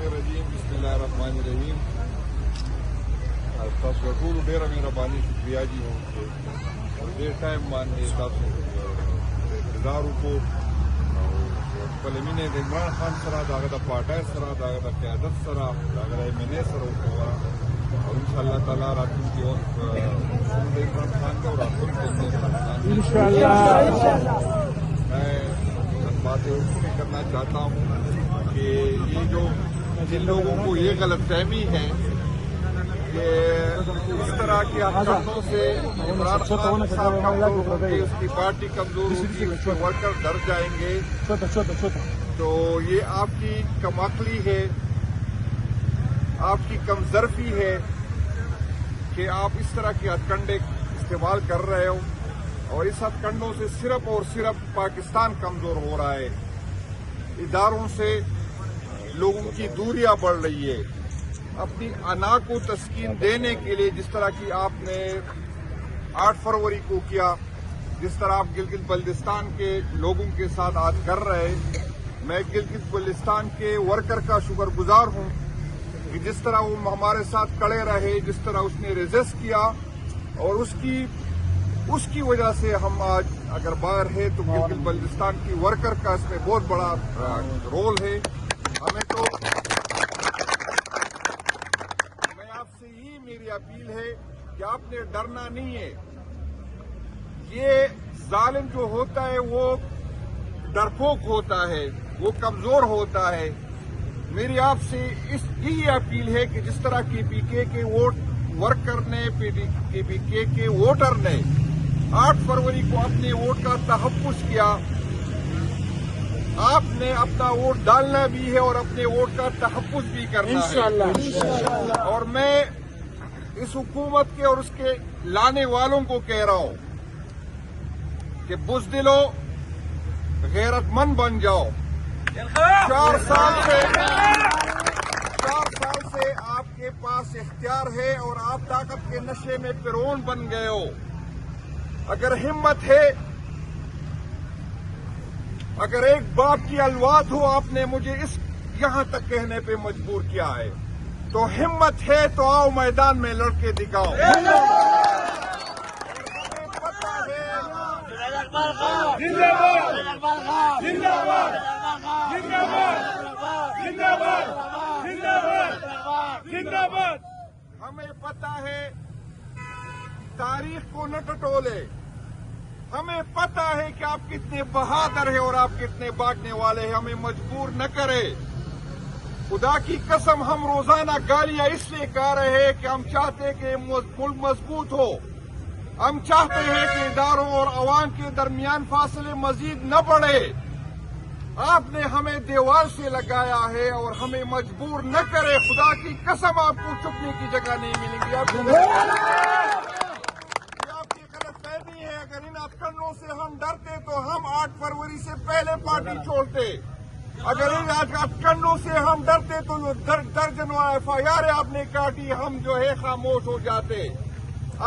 الرجیم بسم اللہ الرحمن الرحیم. تاسو ټول ډیره مهرباني شکریہ جی ډیر ټایم باندې تاسو انتظار وکړو خپل مینې د عمران خان سره دغه د پارټۍ سره دغه د قیادت سره دغه د MNA سره وکړو او انشاءاللہ تعالی راتلونکي وخت د عمران خان کا راتلونکي انشاءاللہ میں باتیں کرنا چاہتا ہوں کہ یہ جو جن لوگوں کو یہ غلط فہمی ہے کہ اس طرح کے حرکتوں سے عمران خان صاحب کمزور ہوں گے، اس کی پارٹی کمزور ہوگی، اس کے ورکر ڈر جائیں گے، تو یہ آپ کی کم عقلی ہے، آپ کی کم ظرفی ہے کہ آپ اس طرح کے ہتھ کنڈے استعمال کر رہے ہو، اور اس ہتھ کنڈوں سے صرف اور صرف پاکستان کمزور ہو رہا ہے، اداروں سے لوگوں کی دوریاں بڑھ رہی ہے. اپنی انا کو تسکین دینے کے لیے جس طرح کی آپ نے 8 فروری کو کیا، جس طرح آپ گلگت بلتستان کے لوگوں کے ساتھ آج کر رہے، میں گلگت بلتستان کے ورکر کا شکر گزار ہوں کہ جس طرح وہ ہمارے ساتھ کڑے رہے، جس طرح اس نے ریزسٹ کیا، اور اس کی وجہ سے ہم آج اگر باہر ہے تو گلگت بلتستان کی ورکر کا اس میں بہت بڑا رول ہے. ہمیں تو میری اپیل ہے کہ آپ نے ڈرنا نہیں ہے. یہ ظالم جو ہوتا ہے وہ ڈرپوک ہوتا ہے، وہ کمزور ہوتا ہے. میری آپ سے یہی اپیل ہے کہ جس طرح KPK کے ورکر نے KPK کے ووٹر نے 8 فروری کو اپنے ووٹ کا تحفظ کیا، آپ نے اپنا ووٹ ڈالنا بھی ہے اور اپنے ووٹ کا تحفظ بھی کرنا ہے. اور میں اس حکومت کے اور اس کے لانے والوں کو کہہ رہا ہوں کہ بزدلو غیرت مند بن جاؤ. 4 سال سے آپ کے پاس اختیار ہے اور آپ طاقت کے نشے میں فرعون بن گئے ہو. اگر ہمت ہے، اگر ایک باپ کی اولاد ہو، آپ نے مجھے یہاں تک کہنے پہ مجبور کیا ہے، تو ہمت ہے تو آؤ میدان میں لڑ کے دکھاؤ. ہمیں پتا ہے تاریخ کو نہ ٹٹولے، ہمیں پتا ہے کہ آپ کتنے بہادر ہیں اور آپ کتنے بھاگنے والے ہیں. ہمیں مجبور نہ کرے. خدا کی قسم ہم روزانہ گالیاں اس لیے کہہ رہے ہیں کہ ہم چاہتے ہیں کہ ملک مضبوط ہو، ہم چاہتے ہیں کہ اداروں اور عوام کے درمیان فاصلے مزید نہ بڑھے. آپ نے ہمیں دیوار سے لگایا ہے اور ہمیں مجبور نہ کرے. خدا کی قسم آپ کو چھپنے کی جگہ نہیں ملے گی. آپ کی غلط فہمی ہے. اگر ان ہتھکنڈوں سے ہم ڈرتے تو ہم 8 فروری سے پہلے پارٹی چھوڑتے. اگر ان ہتھکنڈوں سے ہم ڈرتے تو جو درجنوں FIR آپ نے کاٹی، ہم جو ہے خاموش ہو جاتے.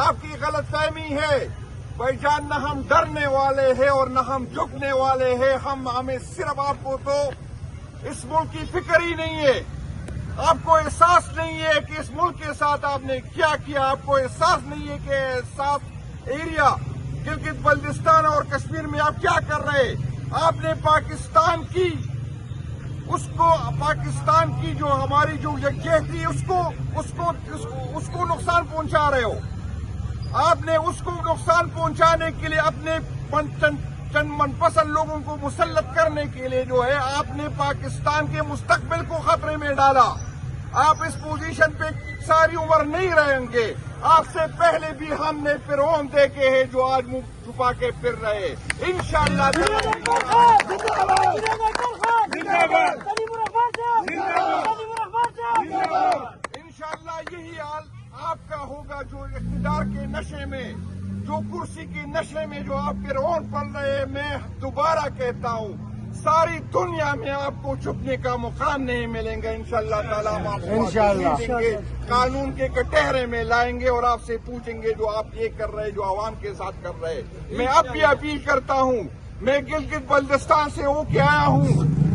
آپ کی غلط فہمی ہے بھائی جان، نہ ہم ڈرنے والے ہیں اور نہ ہم جھکنے والے ہیں. ہمیں صرف آپ کو تو اس ملک کی فکر ہی نہیں ہے، آپ کو احساس نہیں ہے کہ اس ملک کے ساتھ آپ نے کیا کیا. آپ کو احساس نہیں ہے کہ صاف ایریا گلگت بلتستان اور کشمیر میں آپ کیا کر رہے. آپ نے پاکستان کی جو ہماری جو یکجہتی اس کو نقصان پہنچا رہے ہو. آپ نے اس کو نقصان پہنچانے کے لیے اپنے چند من پسند لوگوں کو مسلط کرنے کے لیے جو ہے آپ نے پاکستان کے مستقبل کو خطرے میں ڈالا. آپ اس پوزیشن پہ ساری عمر نہیں رہیں گے. آپ سے پہلے بھی ہم نے فرعون دیکھے ہیں جو آج منہ چھپا کے پھر رہے. انشاءاللہ یہی حال آپ کا ہوگا جو اقتدار کے نشے میں، جو کرسی کے نشے میں جو آپ فرعون پل رہے ہیں. میں دوبارہ کہتا ہوں ساری دنیا میں آپ کو چھپنے کا مقام نہیں ملیں گا. انشاءاللہ تعالیٰ ہم آپ کو قانون کے کٹہرے میں لائیں گے اور آپ سے پوچھیں گے جو آپ یہ کر رہے، جو عوام کے ساتھ کر رہے. میں اب بھی اپیل کرتا ہوں، میں گلگت بلتستان سے ہو کے آیا ہوں.